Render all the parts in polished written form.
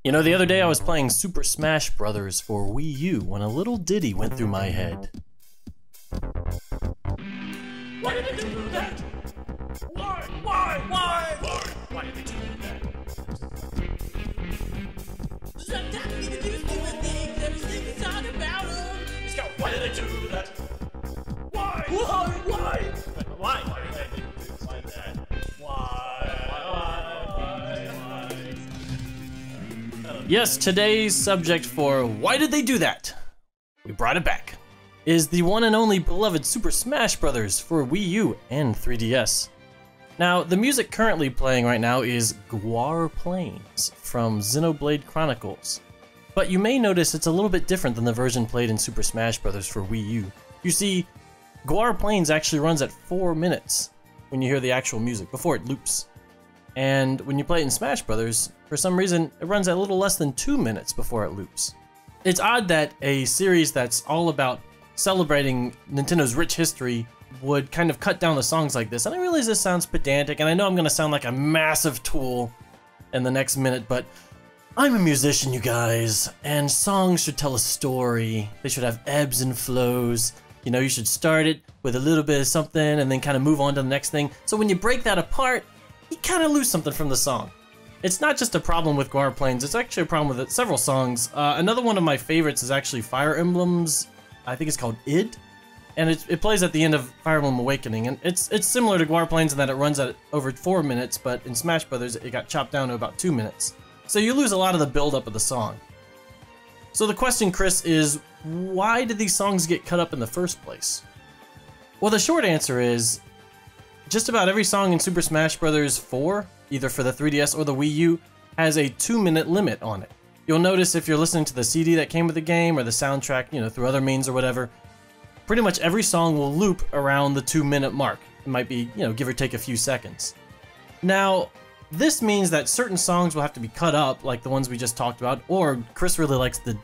You know, the other day I was playing Super Smash Bros. For Wii U when a little ditty went through my head. Why did they do that? Why? Why did they do that? Sometimes we do stupid things, everything is talking about them. Why did they do that? Why? Why did they do things like that? Why? Yes, today's subject for Why Did They Do That? We brought it back. Is the one and only beloved Super Smash Bros. For Wii U and 3DS. Now, the music currently playing right now is Gaur Plains from Xenoblade Chronicles. But you may notice it's a little bit different than the version played in Super Smash Bros. For Wii U. You see, Gaur Plains actually runs at 4 minutes when you hear the actual music, before it loops. And when you play it in Smash Bros., for some reason, it runs at a little less than 2 minutes before it loops. It's odd that a series that's all about celebrating Nintendo's rich history would kind of cut down the songs like this. And I realize this sounds pedantic, and I know I'm going to sound like a massive tool in the next minute, but I'm a musician, you guys, and songs should tell a story. They should have ebbs and flows. You know, you should start it with a little bit of something and then kind of move on to the next thing. So when you break that apart, you kind of lose something from the song. It's not just a problem with Gaur Plains, it's actually a problem with several songs. Another one of my favorites is actually Fire Emblem's, I think it's called Id, and it plays at the end of Fire Emblem Awakening, and it's similar to Gaur Plains in that it runs at over 4 minutes, but in Smash Bros. It got chopped down to about 2 minutes. So you lose a lot of the build-up of the song. So the question, Chris, is why did these songs get cut up in the first place? Well, the short answer is just about every song in Super Smash Bros. 4, either for the 3DS or the Wii U, has a 2-minute limit on it. You'll notice if you're listening to the CD that came with the game or the soundtrack, you know, through other means or whatever, pretty much every song will loop around the 2-minute mark. It might be, you know, give or take a few seconds. Now, this means that certain songs will have to be cut up, like the ones we just talked about, or Chris really likes the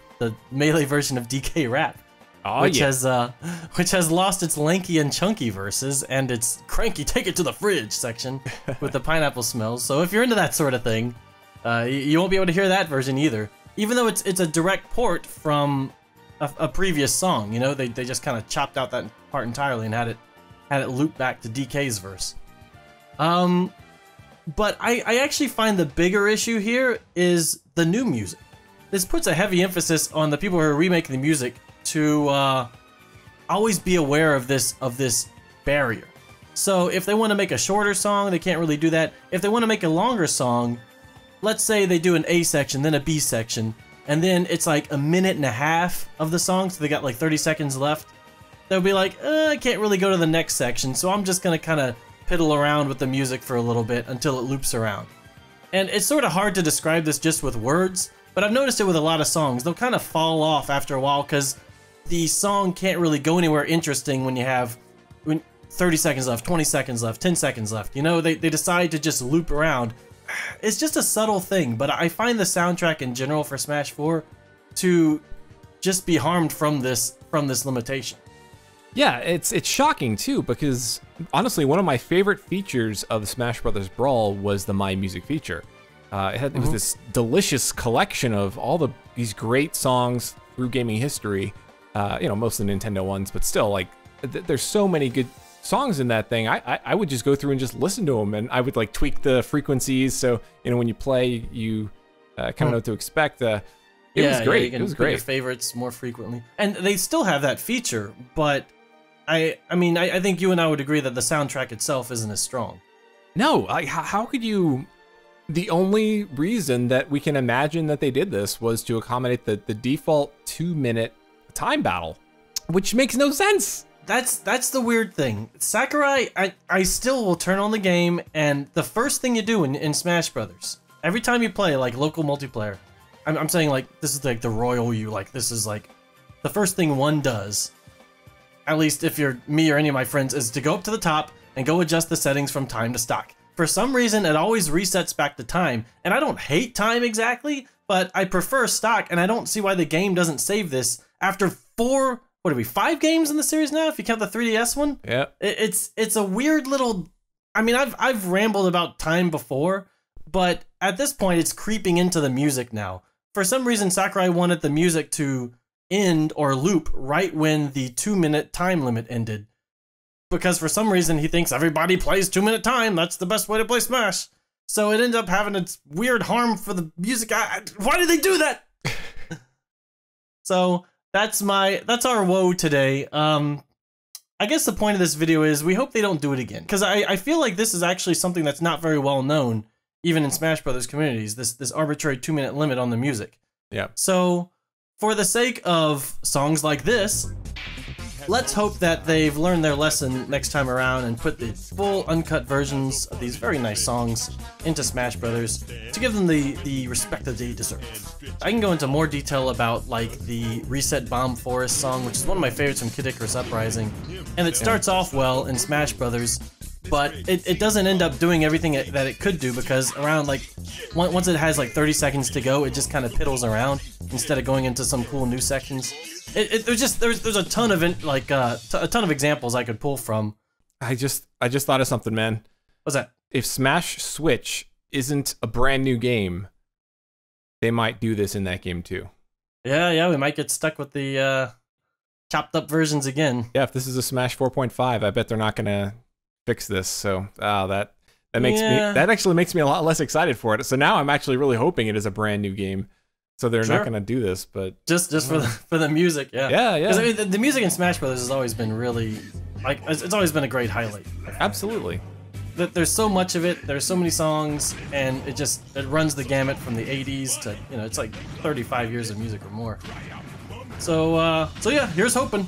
Melee version of DK Rap. Oh, which has lost its lanky and chunky verses and its cranky take it to the fridge section with the pineapple smells. So if you're into that sort of thing, you won't be able to hear that version either. Even though it's a direct port from a previous song, you know, they just kind of chopped out that part entirely and had it loop back to DK's verse. But I actually find the bigger issue here is the new music. This puts a heavy emphasis on the people who are remaking the music to always be aware of this barrier. So if they want to make a shorter song, they can't really do that. If they want to make a longer song, let's say they do an A section, then a B section, and then it's like 1.5 minutes of the song, so they got like 30 seconds left. They'll be like, I can't really go to the next section, so I'm just gonna kind of piddle around with the music for a little bit until it loops around. And it's sort of hard to describe this just with words, but I've noticed it with a lot of songs. They'll kind of fall off after a while because the song can't really go anywhere interesting when you have 30 seconds left, 20 seconds left, 10 seconds left. You know, they decide to just loop around. It's just a subtle thing, but I find the soundtrack in general for Smash 4 to just be harmed from this limitation. Yeah, it's shocking too, because honestly, one of my favorite features of the Smash Bros. Brawl was the My Music feature. It was this delicious collection of all these great songs through gaming history. You know, mostly Nintendo ones, but still, like, there's so many good songs in that thing. I would just go through and just listen to them, and I would like tweak the frequencies, so you know when you play, you kind of know what to expect. It was great. You can it was put great. Your favorites more frequently, and they still have that feature. But I mean, I think you and I would agree that the soundtrack itself isn't as strong. No, how could you? The only reason that we can imagine that they did this was to accommodate the default 2-minute time battle, which makes no sense. That's the weird thing. Sakurai, I still will turn on the game, and the first thing you do in Smash Brothers, every time you play like local multiplayer, I'm saying like this is like the royal you, like this is like the first thing one does, at least if you're me or any of my friends, is to go up to the top and go adjust the settings from time to stock. For some reason, it always resets back to time, and I don't hate time exactly, but I prefer stock, and I don't see why the game doesn't save this after 5 games in the series now, if you count the 3DS one? Yeah. It's a weird little... I mean, I've rambled about time before, but at this point, it's creeping into the music now. For some reason, Sakurai wanted the music to end or loop right when the 2-minute time limit ended. Because for some reason, he thinks everybody plays 2-minute time. That's the best way to play Smash. So it ended up having its weird harm for the music. Why did they do that? So that's our woe today. I guess the point of this video is we hope they don't do it again. Because I feel like this is actually something that's not very well known, even in Smash Brothers communities, this arbitrary 2-minute limit on the music. Yeah. So for the sake of songs like this, let's hope that they've learned their lesson next time around and put the full uncut versions of these very nice songs into Smash Brothers to give them the respect that they deserve. I can go into more detail about like the Reset Bomb Forest song, which is one of my favorites from Kid Icarus Uprising, and it starts off well in Smash Brothers, but it doesn't end up doing everything that it could do, because around like once it has like 30 seconds to go, it just kind of piddles around instead of going into some cool new sections. There's a ton of a ton of examples I could pull from. I just thought of something, man. What's that? If Smash Switch isn't a brand new game, they might do this in that game too. Yeah, we might get stuck with the chopped up versions again. Yeah, if this is a Smash 4.5, I bet they're not gonna fix this. So that actually makes me a lot less excited for it. So now I'm actually really hoping it is a brand new game. So they're not gonna do this, but just for the music, yeah. Yeah. Because I mean, the music in Smash Brothers has always been really like it's always been a great highlight. Absolutely. There's so much of it. There's so many songs, and it runs the gamut from the 80s to it's like 35 years of music or more. So yeah, here's hoping.